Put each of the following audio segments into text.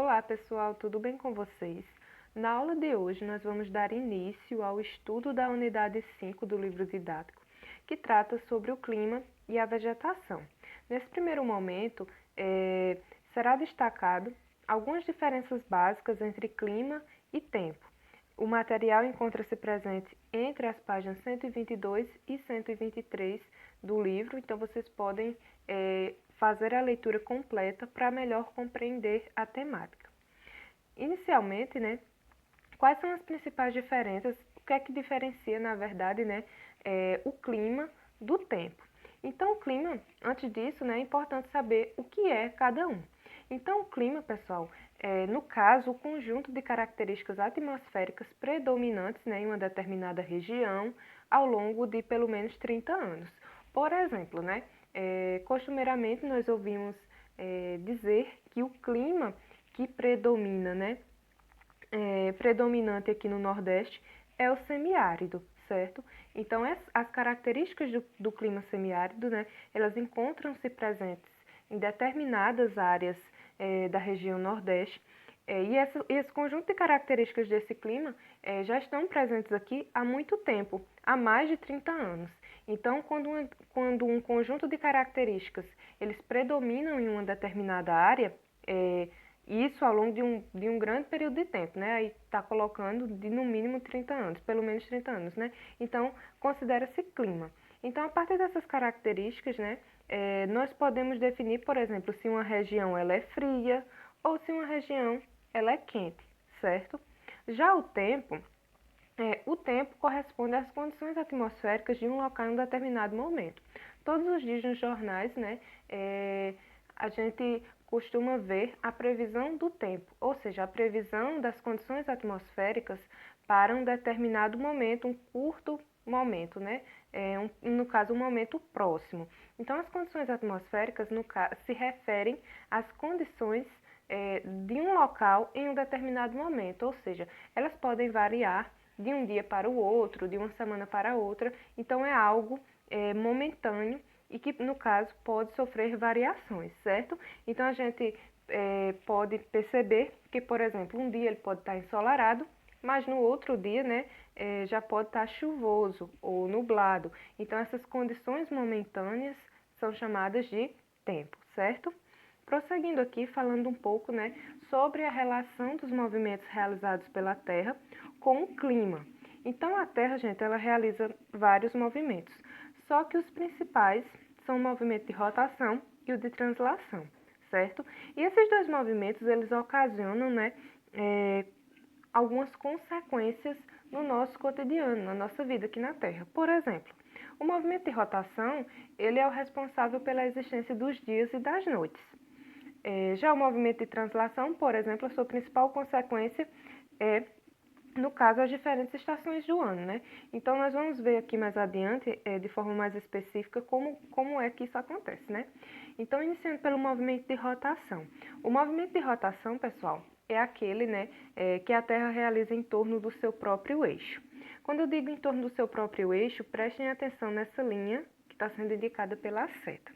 Olá pessoal, tudo bem com vocês? Na aula de hoje nós vamos dar início ao estudo da unidade 5 do livro didático, que trata sobre o clima e a vegetação. Nesse primeiro momento, será destacado algumas diferenças básicas entre clima e tempo. O material encontra-se presente entre as páginas 122 e 123 do livro, então vocês podem fazer a leitura completa para melhor compreender a temática. Inicialmente, quais são as principais diferenças? O que é que diferencia, na verdade, o clima do tempo? Então, o clima, antes disso, é importante saber o que é cada um. Então, o clima, pessoal, no caso, o conjunto de características atmosféricas predominantes em uma determinada região ao longo de pelo menos 30 anos. Por exemplo, costumeiramente nós ouvimos dizer que o clima que predomina, predominante aqui no Nordeste é o semiárido, certo? Então, as características do clima semiárido, elas encontram-se presentes em determinadas áreas da região Nordeste, e esse conjunto de características desse clima já estão presentes aqui há muito tempo, há mais de 30 anos. Então, quando um conjunto de características eles predominam em uma determinada área, isso ao longo de um grande período de tempo, aí está colocando de no mínimo 30 anos, pelo menos 30 anos, Então, considera-se clima. Então, a partir dessas características, nós podemos definir, por exemplo, se uma região ela é fria ou se uma região ela é quente, certo? Já o tempo corresponde às condições atmosféricas de um local em um determinado momento. Todos os dias nos jornais, a gente costuma ver a previsão do tempo, ou seja, a previsão das condições atmosféricas para um determinado momento, um curto momento, no caso, um momento próximo. Então, as condições atmosféricas se referem às condições de um local em um determinado momento, ou seja, elas podem variar de um dia para o outro, de uma semana para outra, então é algo momentâneo e que, no caso, pode sofrer variações, certo? Então, a gente pode perceber que, por exemplo, um dia ele pode estar ensolarado, mas no outro dia, já pode estar chuvoso ou nublado. Então, essas condições momentâneas são chamadas de tempo, certo? Prosseguindo aqui, falando um pouco sobre a relação dos movimentos realizados pela Terra com o clima. Então, a Terra, gente, ela realiza vários movimentos, só que os principais são o movimento de rotação e o de translação, certo? E esses dois movimentos, eles ocasionam, algumas consequências no nosso cotidiano, na nossa vida aqui na Terra. Por exemplo, o movimento de rotação, ele é o responsável pela existência dos dias e das noites. Já o movimento de translação, por exemplo, a sua principal consequência é, no caso, as diferentes estações do ano, Então, nós vamos ver aqui mais adiante, de forma mais específica, como é que isso acontece, Então, iniciando pelo movimento de rotação. O movimento de rotação, pessoal, é aquele, que a Terra realiza em torno do seu próprio eixo. Quando eu digo em torno do seu próprio eixo, prestem atenção nessa linha que está sendo indicada pela seta.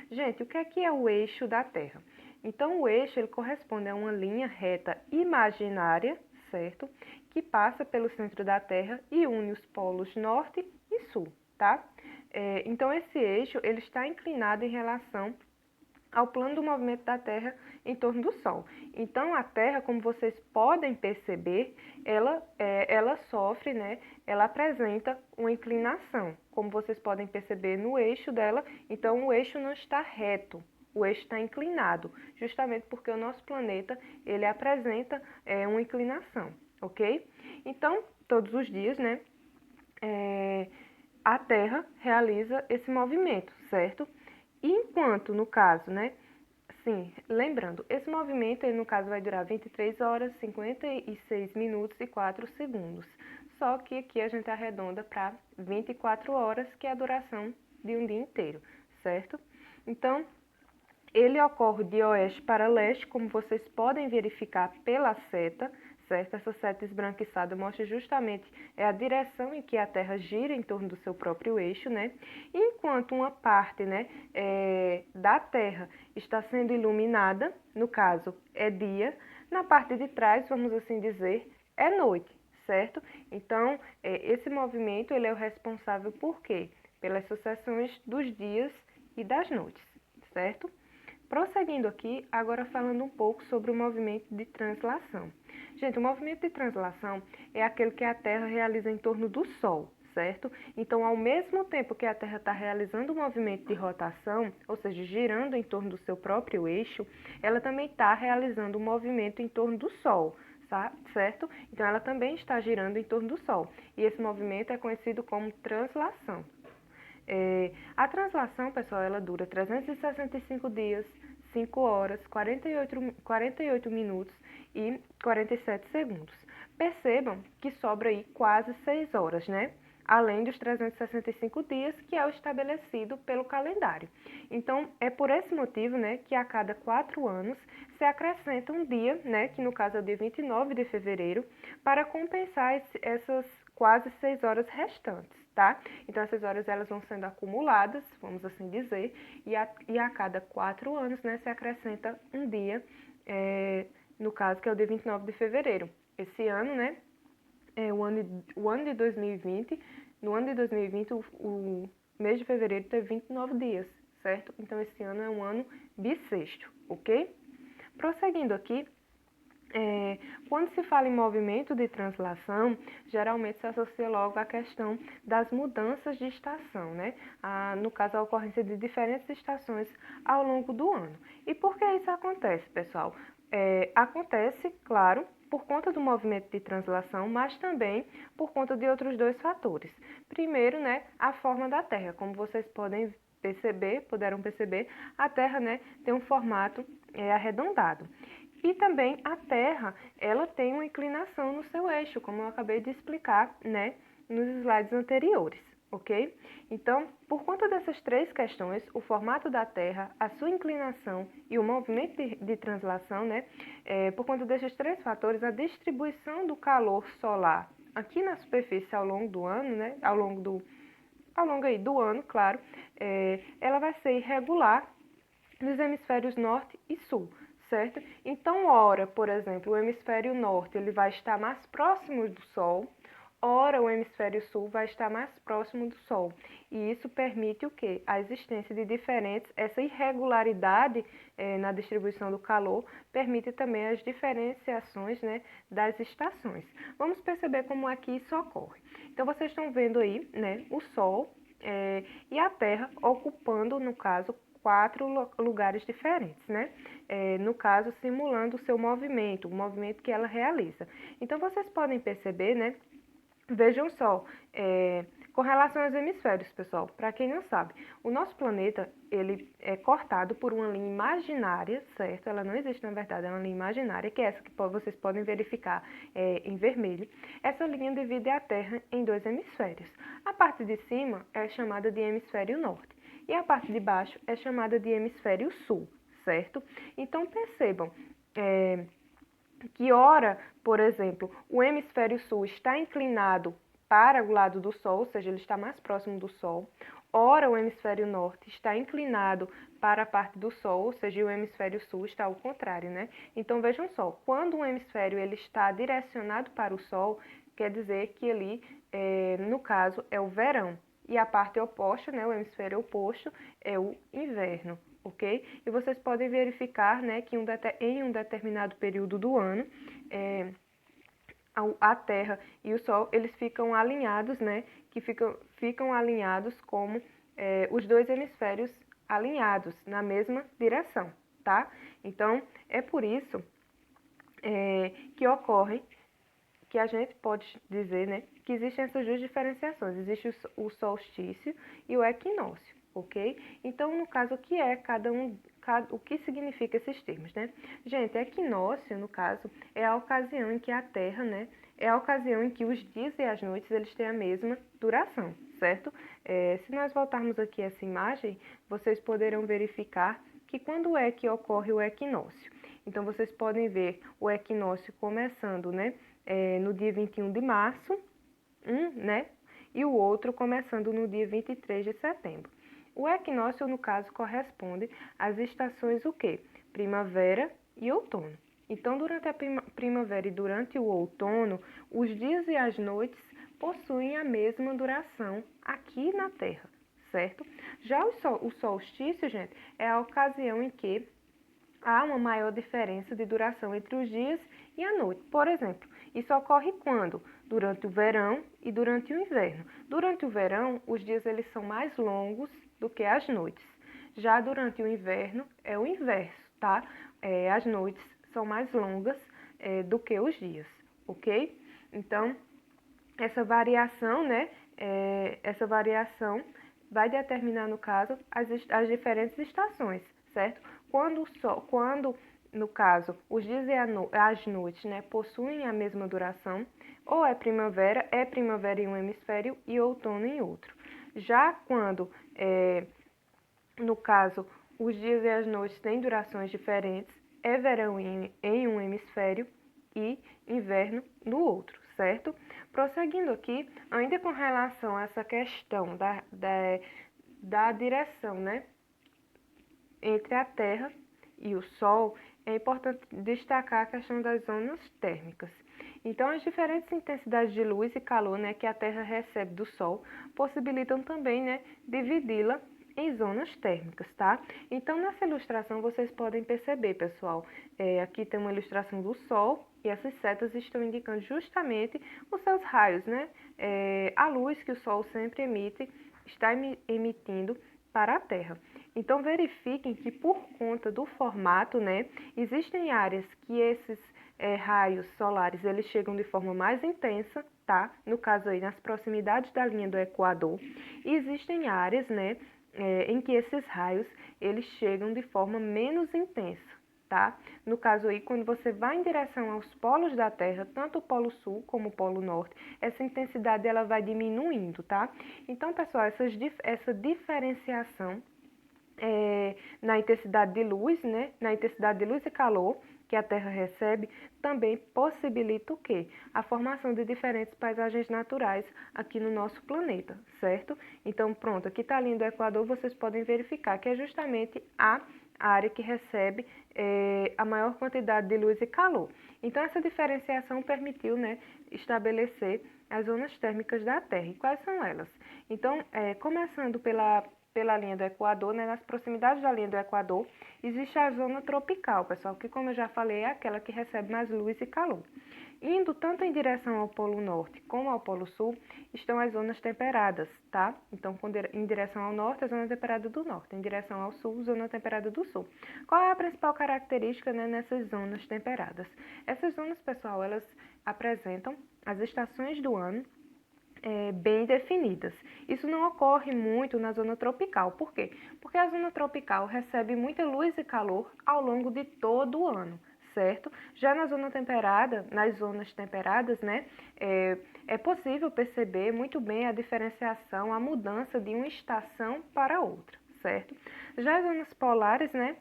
Gente, o que é o eixo da Terra? Então, o eixo ele corresponde a uma linha reta imaginária, certo? Que passa pelo centro da Terra e une os polos norte e sul, tá? Então, esse eixo ele está inclinado em relação ao plano do movimento da Terra em torno do Sol. Então, a Terra, como vocês podem perceber, ela sofre, ela apresenta uma inclinação, como vocês podem perceber no eixo dela. Então, o eixo não está reto, o eixo está inclinado, justamente porque o nosso planeta, ele apresenta uma inclinação, ok? Então, todos os dias, a Terra realiza esse movimento, certo? E enquanto, no caso, sim, lembrando, esse movimento, no caso, vai durar 23 horas, 56 minutos e 4 segundos. Só que aqui a gente arredonda para 24 horas, que é a duração de um dia inteiro, certo? Então, ele ocorre de oeste para leste, como vocês podem verificar pela seta, certo? Essa seta esbranquiçada mostra justamente a direção em que a Terra gira em torno do seu próprio eixo, né? Enquanto uma parte, né, da Terra está sendo iluminada, no caso é dia, na parte de trás, vamos assim dizer, é noite, certo? Então, esse movimento ele é o responsável por quê? Pelas sucessões dos dias e das noites, certo? Prosseguindo aqui, agora falando um pouco sobre o movimento de translação. Gente, o movimento de translação é aquele que a Terra realiza em torno do Sol, certo? Então, ao mesmo tempo que a Terra está realizando o movimento de rotação, ou seja, girando em torno do seu próprio eixo, ela também está realizando um movimento em torno do Sol, certo? Então, ela também está girando em torno do Sol. E esse movimento é conhecido como translação. A translação, pessoal, ela dura 365 dias, 5 horas, 48 minutos e 47 segundos. Percebam que sobra aí quase 6 horas, né? Além dos 365 dias, que é o estabelecido pelo calendário. Então, é por esse motivo, né, que a cada 4 anos se acrescenta um dia, né, que no caso é o dia 29 de fevereiro, para compensar essas quase 6 horas restantes, tá? Então, essas horas elas vão sendo acumuladas, vamos assim dizer, e a cada 4 anos, né, se acrescenta um dia, no caso que é o dia 29 de fevereiro. Esse ano, né, o ano de 2020, no ano de 2020, o mês de fevereiro teve 29 dias, certo? Então, esse ano é um ano bissexto, ok? Prosseguindo aqui, quando se fala em movimento de translação, geralmente se associa logo à questão das mudanças de estação, né? No caso, a ocorrência de diferentes estações ao longo do ano. E por que isso acontece, pessoal? Acontece, claro, por conta do movimento de translação, mas também por conta de outros dois fatores. Primeiro, né, a forma da Terra. Como vocês puderam perceber, a Terra, né, tem um formato arredondado. E também a Terra, ela tem uma inclinação no seu eixo, como eu acabei de explicar, né, nos slides anteriores, ok? Então, por conta dessas três questões, o formato da Terra, a sua inclinação e o movimento de translação, né, por conta desses três fatores, a distribuição do calor solar aqui na superfície ao longo do ano, né, ao longo aí do ano, claro, ela vai ser irregular nos hemisférios norte e sul, certo? Então, ora, por exemplo, o hemisfério norte ele vai estar mais próximo do Sol, ora o hemisfério sul vai estar mais próximo do Sol. E isso permite o quê? A existência de essa irregularidade na distribuição do calor permite também as diferenciações, né, das estações. Vamos perceber como aqui isso ocorre. Então, vocês estão vendo aí, né, o Sol e a Terra ocupando, no caso, 4 lugares diferentes, né? No caso, simulando o seu movimento, o movimento que ela realiza. Então, vocês podem perceber, né? Vejam só, com relação aos hemisférios, pessoal, para quem não sabe, o nosso planeta, ele é cortado por uma linha imaginária, certo? Ela não existe, na verdade, é uma linha imaginária, que é essa que vocês podem verificar em vermelho. Essa linha divide a Terra em 2 hemisférios. A parte de cima é chamada de hemisfério norte e a parte de baixo é chamada de hemisfério sul, certo? Então, percebam, que ora, por exemplo, o hemisfério sul está inclinado para o lado do Sol, ou seja, ele está mais próximo do Sol. Ora, o hemisfério norte está inclinado para a parte do Sol, ou seja, o hemisfério sul está ao contrário, né? Então, vejam só, quando um hemisfério ele está direcionado para o Sol, quer dizer que ali, no caso, é o verão. E a parte oposta, né, o hemisfério oposto, é o inverno, ok? E vocês podem verificar, né, que em um determinado período do ano, a Terra e o Sol, eles ficam alinhados, né, que ficam alinhados como os dois hemisférios alinhados na mesma direção, tá? Então, é por isso que ocorre, que a gente pode dizer, né, que existem essas duas diferenciações. Existe o solstício e o equinócio, ok? Então, no caso, o que é o que significa esses termos, né? Gente, equinócio, no caso, é a ocasião em que a Terra, né, é a ocasião em que os dias e as noites eles têm a mesma duração, certo? Se nós voltarmos aqui a essa imagem, vocês poderão verificar que quando é que ocorre o equinócio? Então, vocês podem ver o equinócio começando, né, no dia 21 de março, né, e o outro começando no dia 23 de setembro. O equinócio, no caso, corresponde às estações o quê? Primavera e outono. Então, durante a primavera e durante o outono, os dias e as noites possuem a mesma duração aqui na Terra, certo? Já o solstício, gente, é a ocasião em que há uma maior diferença de duração entre os dias e a noite. Por exemplo, isso ocorre quando? Durante o verão e durante o inverno. Durante o verão, os dias eles são mais longos do que as noites. Já durante o inverno, é o inverso, tá? As noites são mais longas do que os dias, ok? Então, essa variação, né? Essa variação vai determinar, no caso, as diferentes estações, certo? Quando, no caso, os dias e as noites, né, possuem a mesma duração, ou é primavera em um hemisfério e outono em outro. Já quando, no caso, os dias e as noites têm durações diferentes, é verão em um hemisfério e inverno no outro, certo? Prosseguindo aqui, ainda com relação a essa questão da direção, né, entre a Terra e o Sol, é importante destacar a questão das zonas térmicas. Então, as diferentes intensidades de luz e calor, né, que a Terra recebe do Sol possibilitam também, né, dividi-la em zonas térmicas, tá? Então, nessa ilustração, vocês podem perceber, pessoal, aqui tem uma ilustração do Sol e essas setas estão indicando justamente os seus raios, né? A luz que o Sol sempre emite, está emitindo para a Terra. Então, verifiquem que por conta do formato, né, existem áreas que esses raios solares eles chegam de forma mais intensa, tá? No caso aí, nas proximidades da linha do Equador. E existem áreas, né, em que esses raios eles chegam de forma menos intensa, tá? No caso aí, quando você vai em direção aos polos da Terra, tanto o polo sul como o polo norte, essa intensidade ela vai diminuindo, tá? Então, pessoal, essa diferenciação na intensidade de luz, né? Na intensidade de luz e calor que a Terra recebe, também possibilita o quê? A formação de diferentes paisagens naturais aqui no nosso planeta, certo? Então, pronto, aqui está a linha do Equador, vocês podem verificar que é justamente a área que recebe a maior quantidade de luz e calor. Então, essa diferenciação permitiu, né, estabelecer as zonas térmicas da Terra. E quais são elas? Então, começando pela linha do Equador, né, nas proximidades da linha do Equador, existe a zona tropical, pessoal, que, como eu já falei, é aquela que recebe mais luz e calor. Indo tanto em direção ao Polo Norte como ao Polo Sul, estão as zonas temperadas, tá? Então, em direção ao norte, a zona temperada do norte, em direção ao sul, zona temperada do sul. Qual é a principal característica, né, nessas zonas temperadas? Essas zonas, pessoal, elas apresentam as estações do ano bem definidas. Isso não ocorre muito na zona tropical. Por quê? Porque a zona tropical recebe muita luz e calor ao longo de todo o ano, certo? Já na zona temperada, nas zonas temperadas, né, é possível perceber muito bem a diferenciação, a mudança de uma estação para outra, certo? Já as zonas polares, né,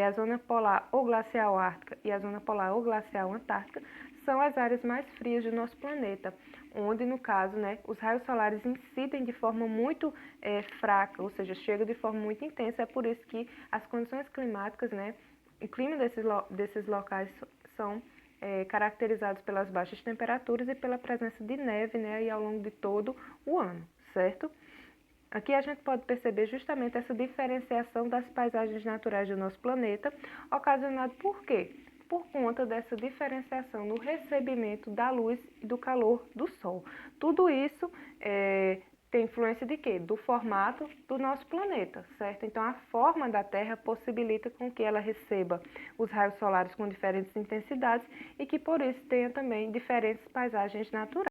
a zona polar ou glacial ártica e a zona polar ou glacial antártica, são as áreas mais frias do nosso planeta, onde, no caso, né, os raios solares incidem de forma muito fraca, ou seja, chegam de forma muito intensa. É por isso que as condições climáticas, né, o clima desses locais são caracterizados pelas baixas temperaturas e pela presença de neve, né, aí ao longo de todo o ano, certo? Aqui a gente pode perceber justamente essa diferenciação das paisagens naturais do nosso planeta, ocasionado por quê? Por conta dessa diferenciação no recebimento da luz e do calor do Sol. Tudo isso tem influência de quê? Do formato do nosso planeta, certo? Então, a forma da Terra possibilita com que ela receba os raios solares com diferentes intensidades e que, por isso, tenha também diferentes paisagens naturais.